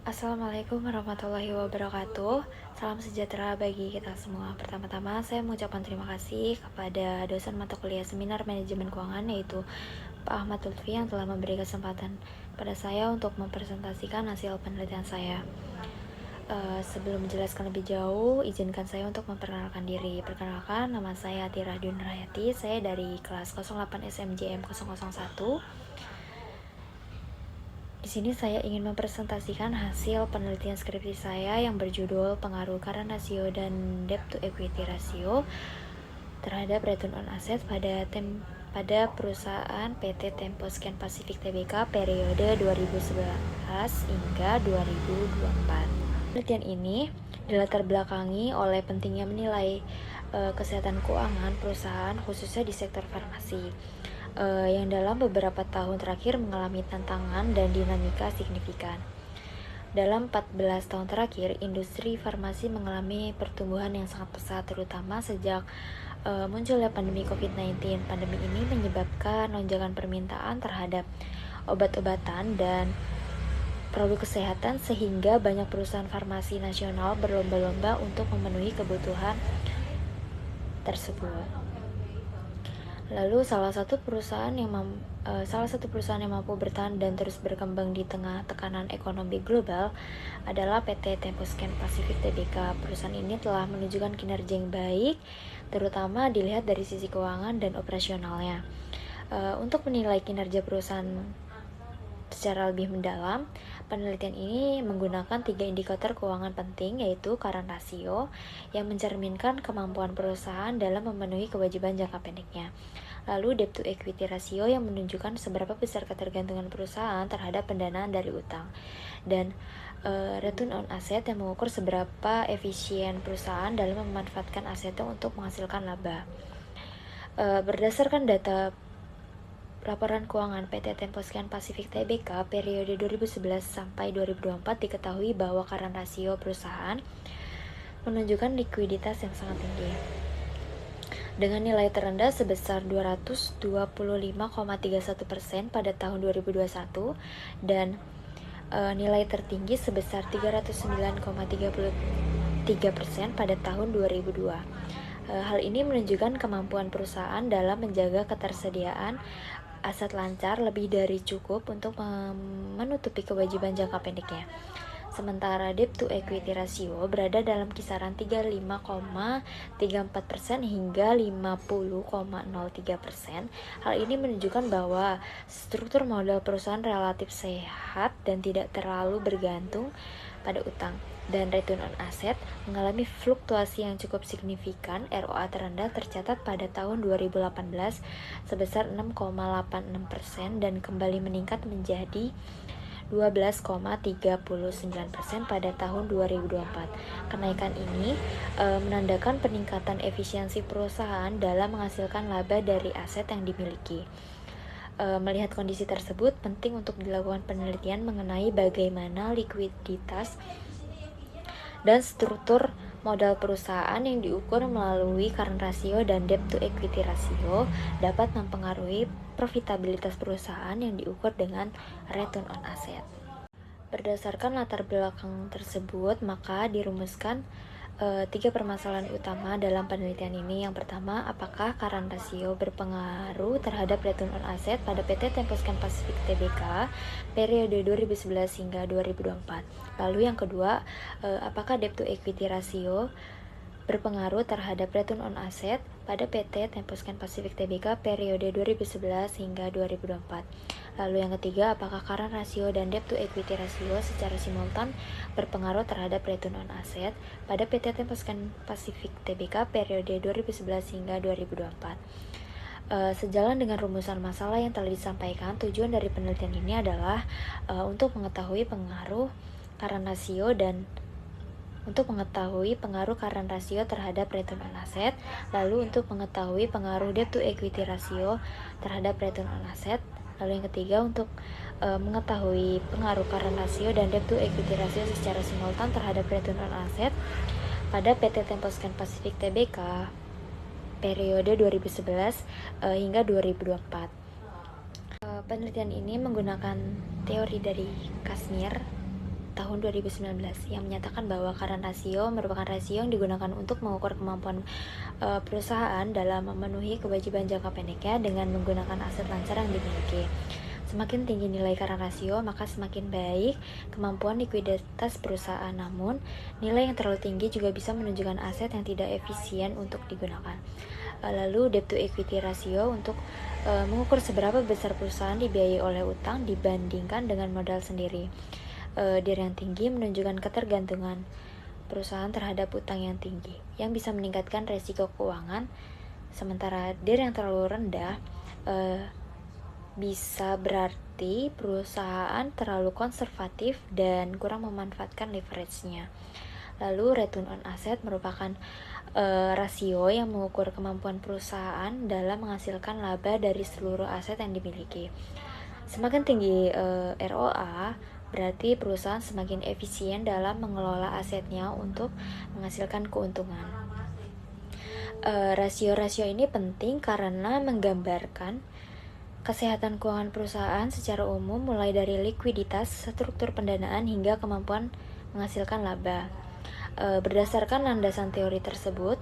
Assalamualaikum warahmatullahi wabarakatuh. Salam sejahtera bagi kita semua. Pertama-tama saya mengucapkan terima kasih kepada dosen mata kuliah Seminar Manajemen Keuangan yaitu Pak Ahmad Lutfi yang telah memberi kesempatan pada saya untuk mempresentasikan hasil penelitian saya. Sebelum menjelaskan lebih jauh, izinkan saya untuk memperkenalkan diri. Perkenalkan, nama saya Atira Dun Rayati. Saya dari kelas 08 SMJM 001. Di sini saya ingin mempresentasikan hasil penelitian skripsi saya yang berjudul Pengaruh Current Ratio dan Debt to Equity Ratio terhadap Return on Asset pada perusahaan PT Tempo Scan Pacific Tbk periode 2011 hingga 2024. Penelitian ini dilatar belakangi oleh pentingnya menilai kesehatan keuangan perusahaan khususnya di sektor farmasi yang dalam beberapa tahun terakhir mengalami tantangan dan dinamika signifikan. Dalam 14 tahun terakhir, industri farmasi mengalami pertumbuhan yang sangat pesat, terutama sejak munculnya pandemi COVID-19. Pandemi ini menyebabkan lonjakan permintaan terhadap obat-obatan dan produk kesehatan sehingga banyak perusahaan farmasi nasional berlomba-lomba untuk memenuhi kebutuhan tersebut. Lalu salah satu perusahaan yang mampu bertahan dan terus berkembang di tengah tekanan ekonomi global adalah PT Tempo Scan Pacific Tbk. Perusahaan ini telah menunjukkan kinerja yang baik, terutama dilihat dari sisi keuangan dan operasionalnya. Untuk menilai kinerja perusahaan secara lebih mendalam, penelitian ini menggunakan 3 indikator keuangan penting, yaitu current ratio yang mencerminkan kemampuan perusahaan dalam memenuhi kewajiban jangka pendeknya. Lalu debt to equity ratio yang menunjukkan seberapa besar ketergantungan perusahaan terhadap pendanaan dari utang. Dan return on asset yang mengukur seberapa efisien perusahaan dalam memanfaatkan asetnya untuk menghasilkan laba. Berdasarkan data laporan keuangan PT Tempo Scan Pacific Tbk periode 2011 sampai 2024 diketahui bahwa current rasio perusahaan menunjukkan likuiditas yang sangat tinggi dengan nilai terendah sebesar 225,31% pada tahun 2021 dan nilai tertinggi sebesar 309,33% pada tahun 2002. Hal ini menunjukkan kemampuan perusahaan dalam menjaga ketersediaan aset lancar lebih dari cukup untuk menutupi kewajiban jangka pendeknya. Sementara debt to equity ratio berada dalam kisaran 35,34% hingga 50,03%. Hal ini menunjukkan bahwa struktur modal perusahaan relatif sehat dan tidak terlalu bergantung pada utang. Dan return on asset mengalami fluktuasi yang cukup signifikan. ROA terendah tercatat pada tahun 2018 sebesar 6,86% dan kembali meningkat menjadi 12,39% pada tahun 2024. Kenaikan ini menandakan peningkatan efisiensi perusahaan dalam menghasilkan laba dari aset yang dimiliki. Melihat kondisi tersebut, penting untuk dilakukan penelitian mengenai bagaimana likuiditas dan struktur modal perusahaan yang diukur melalui current ratio dan debt to equity ratio dapat mempengaruhi profitabilitas perusahaan yang diukur dengan return on asset. Berdasarkan latar belakang tersebut, maka dirumuskan 3 permasalahan utama dalam penelitian ini. Yang pertama, apakah current ratio berpengaruh terhadap return on asset pada PT Tempo Scan Pacific Tbk periode 2011 hingga 2024. Lalu yang kedua, apakah debt to equity ratio berpengaruh terhadap return on asset pada PT Tempo Scan Pacific Tbk periode 2011 hingga 2024. Lalu yang ketiga, apakah current ratio dan debt to equity ratio secara simultan berpengaruh terhadap return on asset pada PT Tempo Scan Pacific Tbk periode 2011 hingga 2024. Sejalan dengan rumusan masalah yang telah disampaikan, tujuan dari penelitian ini adalah untuk mengetahui pengaruh current ratio dan current ratio terhadap return on asset, lalu untuk mengetahui pengaruh debt to equity ratio terhadap return on asset, lalu yang ketiga untuk mengetahui pengaruh current ratio dan debt to equity ratio secara simultan terhadap return on asset pada PT Tempo Scan Pacific Tbk periode 2011 hingga 2024. Penelitian ini menggunakan teori dari Kashmir, tahun 2019 yang menyatakan bahwa current ratio merupakan rasio yang digunakan untuk mengukur kemampuan perusahaan dalam memenuhi kewajiban jangka pendeknya dengan menggunakan aset lancar yang dimiliki. Semakin tinggi nilai current ratio, maka semakin baik kemampuan likuiditas perusahaan. Namun, nilai yang terlalu tinggi juga bisa menunjukkan aset yang tidak efisien untuk digunakan. Lalu, debt to equity ratio untuk mengukur seberapa besar perusahaan dibiayai oleh utang dibandingkan dengan modal sendiri. DIR yang tinggi menunjukkan ketergantungan perusahaan terhadap utang yang tinggi, yang bisa meningkatkan resiko keuangan, sementara DIR yang terlalu rendah bisa berarti perusahaan terlalu konservatif dan kurang memanfaatkan leverage-nya. Lalu return on asset merupakan rasio yang mengukur kemampuan perusahaan dalam menghasilkan laba dari seluruh aset yang dimiliki. Semakin tinggi ROA, berarti perusahaan semakin efisien dalam mengelola asetnya untuk menghasilkan keuntungan. Rasio-rasio ini penting karena menggambarkan kesehatan keuangan perusahaan secara umum, mulai dari likuiditas, struktur pendanaan, hingga kemampuan menghasilkan laba. Berdasarkan landasan teori tersebut,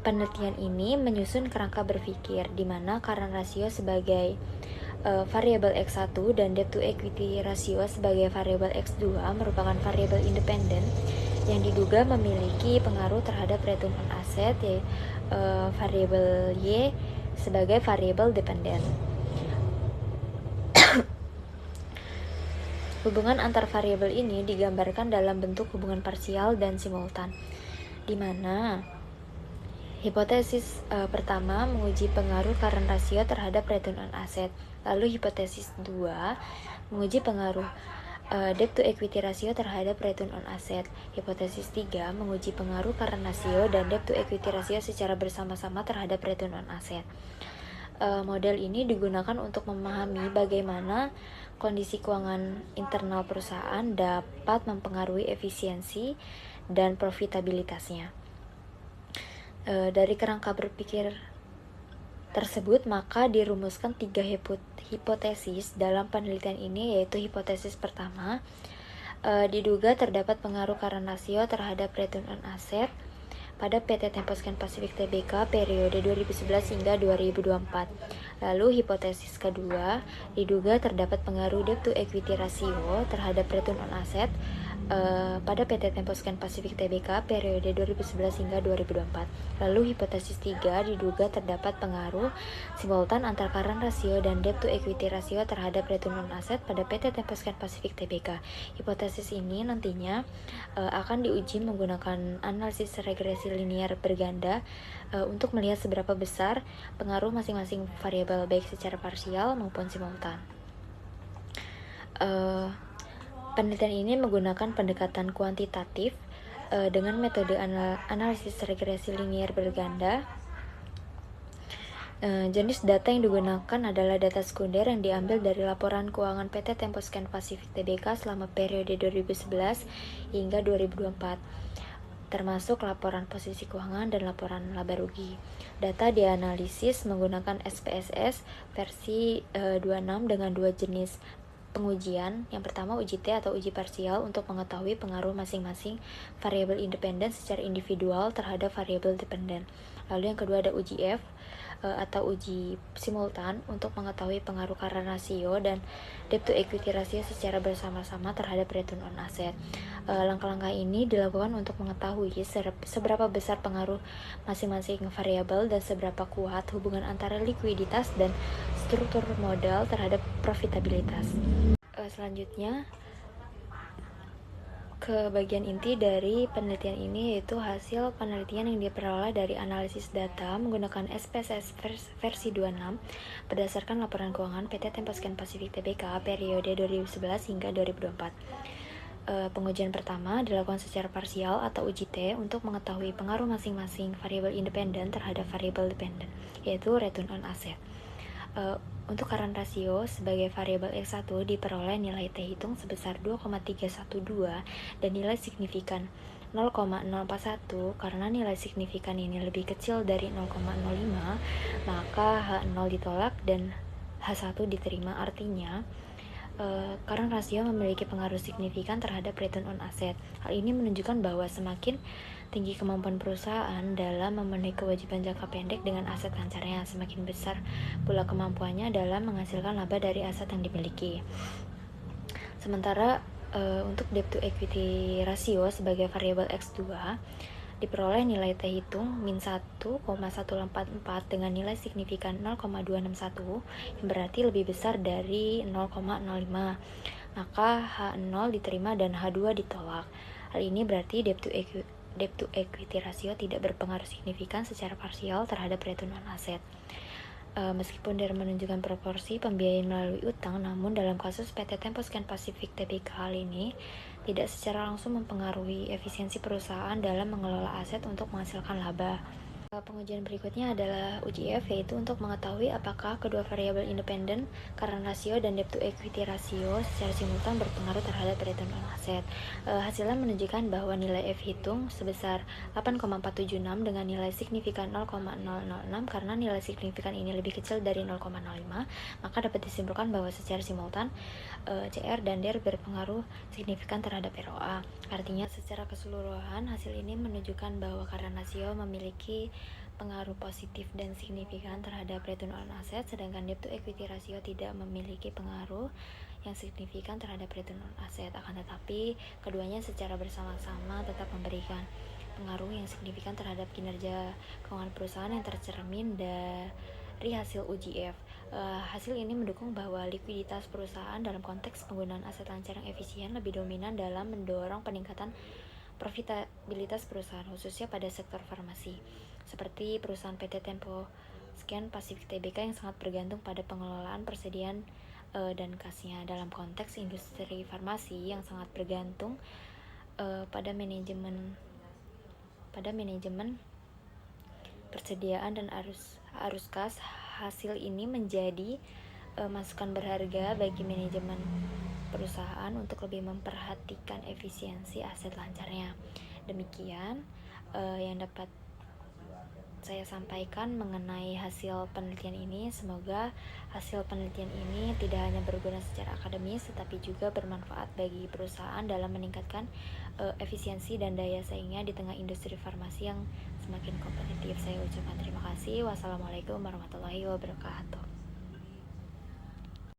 penelitian ini menyusun kerangka berpikir di mana current ratio sebagai variabel X1 dan debt to equity ratio sebagai variabel X2 merupakan variabel independen yang diduga memiliki pengaruh terhadap return on asset, yaitu variabel Y sebagai variabel dependen. Hubungan antar variabel ini digambarkan dalam bentuk hubungan parsial dan simultan, di mana hipotesis pertama menguji pengaruh current ratio terhadap return on asset, lalu hipotesis 2 menguji pengaruh debt to equity ratio terhadap return on asset, hipotesis 3 menguji pengaruh current ratio dan debt to equity ratio secara bersama-sama terhadap return on asset. Model ini digunakan untuk memahami bagaimana kondisi keuangan internal perusahaan dapat mempengaruhi efisiensi dan profitabilitasnya. Dari kerangka berpikir tersebut, maka dirumuskan 3 hipotesis dalam penelitian ini, yaitu hipotesis pertama, diduga terdapat pengaruh current ratio terhadap return on asset pada PT Temposcan Pacific Tbk periode 2011 hingga 2024. Lalu hipotesis kedua, diduga terdapat pengaruh debt to equity ratio terhadap return on asset pada PT Temposcan Pacific Tbk periode 2011 hingga 2024. Lalu hipotesis 3, diduga terdapat pengaruh simultan antara current ratio dan debt to equity ratio terhadap return on asset pada PT Temposcan Pacific Tbk. Hipotesis ini nantinya akan diuji menggunakan analisis regresi linear berganda untuk melihat seberapa besar pengaruh masing-masing variabel baik secara parsial maupun simultan. Penelitian ini menggunakan pendekatan kuantitatif dengan metode analisis regresi linear berganda. Jenis data yang digunakan adalah data sekunder yang diambil dari laporan keuangan PT Temposcan Pacific Tbk selama periode 2011 hingga 2024, termasuk laporan posisi keuangan dan laporan laba rugi. Data dianalisis menggunakan SPSS versi 26 dengan 2 jenis pengujian. Yang pertama, uji T atau uji parsial untuk mengetahui pengaruh masing-masing variabel independen secara individual terhadap variabel dependen. Lalu yang kedua ada uji F atau uji simultan untuk mengetahui pengaruh current ratio dan debt to equity ratio secara bersama-sama terhadap return on asset. Langkah-langkah ini dilakukan untuk mengetahui seberapa besar pengaruh masing-masing variabel dan seberapa kuat hubungan antara likuiditas dan struktur modal terhadap profitabilitas. Selanjutnya ke bagian inti dari penelitian ini, yaitu hasil penelitian yang diperoleh dari analisis data menggunakan SPSS versi 26 berdasarkan laporan keuangan PT Temposcan Pacific Tbk periode 2011 hingga 2024. Pengujian pertama dilakukan secara parsial atau uji T untuk mengetahui pengaruh masing-masing variabel independen terhadap variabel dependen, yaitu return on asset. Untuk current ratio sebagai variabel X1 diperoleh nilai T hitung sebesar 2,312 dan nilai signifikan 0,041. Karena nilai signifikan ini lebih kecil dari 0,05, maka H0 ditolak dan H1 diterima. Artinya Current rasio memiliki pengaruh signifikan terhadap return on asset. Hal ini menunjukkan bahwa semakin tinggi kemampuan perusahaan dalam memenuhi kewajiban jangka pendek dengan aset lancarnya, semakin besar pula kemampuannya dalam menghasilkan laba dari aset yang dimiliki. Sementara untuk debt to equity rasio sebagai variabel X2 diperoleh nilai T hitung min 1,184 dengan nilai signifikan 0,261 yang berarti lebih besar dari 0,05. Maka H0 diterima dan H2 ditolak. Hal ini berarti debt to equity rasio tidak berpengaruh signifikan secara parsial terhadap return on asset. Meskipun dia menunjukkan proporsi pembiayaan melalui utang, namun dalam kasus PT Tempo Scan Pacific Tbk hal ini tidak secara langsung mempengaruhi efisiensi perusahaan dalam mengelola aset untuk menghasilkan laba. Pengujian berikutnya adalah UJF, yaitu untuk mengetahui apakah kedua variabel independen, current ratio dan debt to equity ratio secara simultan berpengaruh terhadap return on asset. Hasilnya menunjukkan bahwa nilai F hitung sebesar 8,476 dengan nilai signifikan 0,006. Karena nilai signifikan ini lebih kecil dari 0,05, maka dapat disimpulkan bahwa secara simultan CR dan DER berpengaruh signifikan terhadap ROA. Artinya secara keseluruhan hasil ini menunjukkan bahwa current ratio memiliki pengaruh positif dan signifikan terhadap return on asset, sedangkan debt to equity ratio tidak memiliki pengaruh yang signifikan terhadap return on asset. Akan tetapi keduanya secara bersama-sama tetap memberikan pengaruh yang signifikan terhadap kinerja keuangan perusahaan yang tercermin dari hasil UJF. Hasil ini mendukung bahwa likuiditas perusahaan dalam konteks penggunaan aset lancar yang efisien lebih dominan dalam mendorong peningkatan profitabilitas perusahaan, khususnya pada sektor farmasi, seperti perusahaan PT Tempo Scan Pacific Tbk yang sangat bergantung pada pengelolaan persediaan dan kasnya. Dalam konteks industri farmasi yang sangat bergantung pada manajemen persediaan dan arus kas, hasil ini menjadi masukan berharga bagi manajemen perusahaan untuk lebih memperhatikan efisiensi aset lancarnya. Demikian yang dapat saya sampaikan mengenai hasil penelitian ini. Semoga hasil penelitian ini tidak hanya berguna secara akademis, tetapi juga bermanfaat bagi perusahaan dalam meningkatkan efisiensi dan daya saingnya di tengah industri farmasi yang semakin kompetitif. Saya ucapkan terima kasih. Wassalamualaikum warahmatullahi wabarakatuh.